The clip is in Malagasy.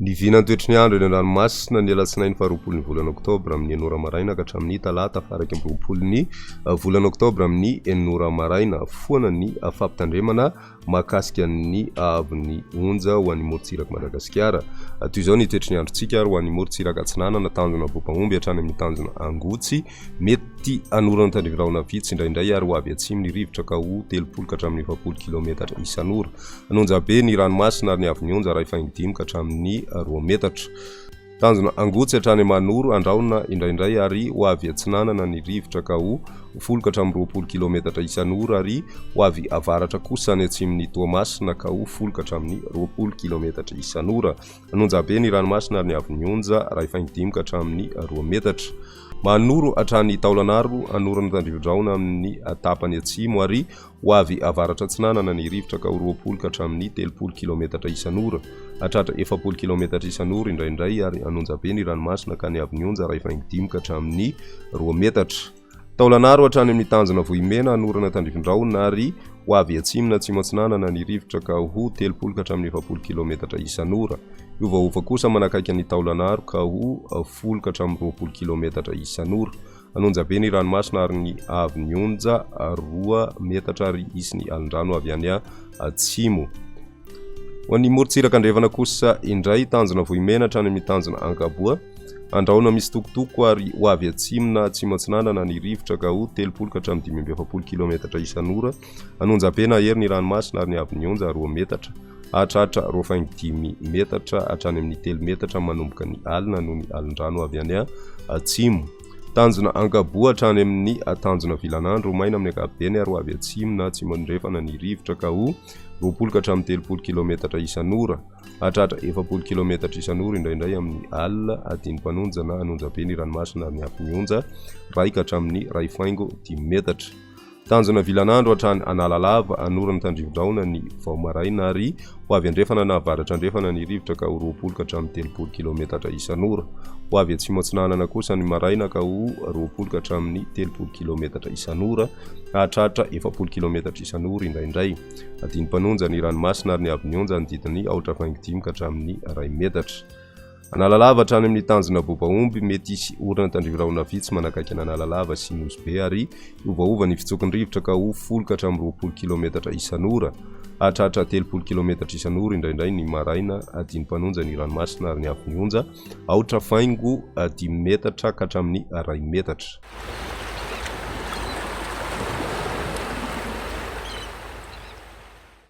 Ny vinantoetry ny andro eny an-dranomasina ny alatsinainy faharoapolon'ny volana oktobra amin'ny enora maraina ka hatramin'ny talata faraky amby roapolon'ny volana oktobra amin'ny enora maraina. Foana ny fampitandremana mahakasika ny ahavon'ny onja ho an'ny morontsiraka Madagasikara. Toy izao ny toetry ny androntsika ho an'ny morontsiraka Atsinanana tanjona Bopahomby hatrany amin'ny tanjona Angotsy mety hanorana tandrivonahona vitsy indraindray ary ho avy atsimo ny rivotra ka ho 30 ka hatramin'ny 20 kilometatra isan'ora. Anonja be ny ranomasina ary ny avin'ny onja raha faingidimy ka hatramin'ny 2 metatra. Tanjona Angotsy hatrany Manoro andraona indraindray ary ho avy Atsinanana ny rivotra ka ho 10 ka hatramin'ny 20 kilometatra isan'ora ary ho avy avaratra kosa ny atsimon'ny Toamasina ka ho 10 ka hatramin'ny 20 kilometatra isan'ora. Anonja be ny ranomasina ary ny avin'ny onja raha faingidimy ka hatramin'ny 2 metatra. Manoro hatrany Taolanaro anorana tandrivodraona amin'ny tapany atsimo ary ho avy avaratra Atsinanana ny rivotra ka ho 20 ka hatramin'ny 30 kilometatra isan'ora. Hatratra 40 kilometatra isan'ora indraindray ary anonja be ny ranomasina ka ny avin'ny onja raha faingidimy ka hatramin'ny 2 metatra. Taolanaro hatrany amin'ny tanjona Vohimena anorana tandrivodraona ary ho avy atsimona atsimo Atsinanana ny rivotra ka ho 30 ka hatramin'ny 20 kilometatra isan'ora. Iovaova kosa manakaiky ny Taolanaro ka ho 10 ka hatramin'ny 20 kilometatra isan'ora. Anonja be ny ranomasina ary ny avin'ny onja 2 metatra ary isy ny alin-drano avy any atsimo. Ho an'ny morontsiraka andrevana kosa indray tanjona Vohimena hatrany amin'ny tanjona Ankaboa andraona misy tokotoko ary ho avy atsimona atsimo Atsinanana ny rivotra ka ho 30 ka hatramin'ny 570 kilometatra isan'ora. Anonja be na hery ny ranomasina ary ny avin'ny onja 2 metatra. Hatratra 2.5 metatra hatrany amin'ny 3 metatra manomboka ny alina noho ny alin-drano avy any atsimo. Tanjona Ankaboa hatrany amin'ny tanjona Vilanandro maina amin'ny ankapobeny ary ho avy atsimona atsimo andrefana ny rivotra ka ho 20 ka hatramin'ny 30 kilometatra isan'ora. Hatratra 40 kilometatra isan'ora indraindray amin'ny alina adiny mpanonja na anonja be ny ranomasina ary ny avin'ny onja 1 ka hatramin'ny 2.5 metatra. Tanjona Vilanandro hatrany Analalava anorana tandrivodraona ny vao maraina ary ho avy andrefana na avaratra andrefana ny rivotra ka ho 20 ka hatramin'ny 30 kilometatra isan'ora. Ho avy atsimo Atsinanana kosa ny maraina ka ho 20 ka hatramin'ny 30 kilometatra isan'ora. Hatratra 40 kilometatra isan'ora indraindray. Adiny mpanonja ny ranomasina ary ny avin'ny onja ny didiny 4.5 ka hatramin'ny 2 metatra. Analalava hatrany amin'ny tanjona Bopahomby mety isy orana tandrivodraona vitsy manakaiky Analalava sy Nosbe ary iovaova ny fitsokon'ny rivotra ka ho 10 ka hatramin'ny 20 kilometatra isan'ora. Hatratra 30 kilometatra isan'ora indraindray ny maraina adiny mpanonja ny ranomasina ary ny avin'ny onja 4.5 metatra ka hatramin'ny 2 metatra.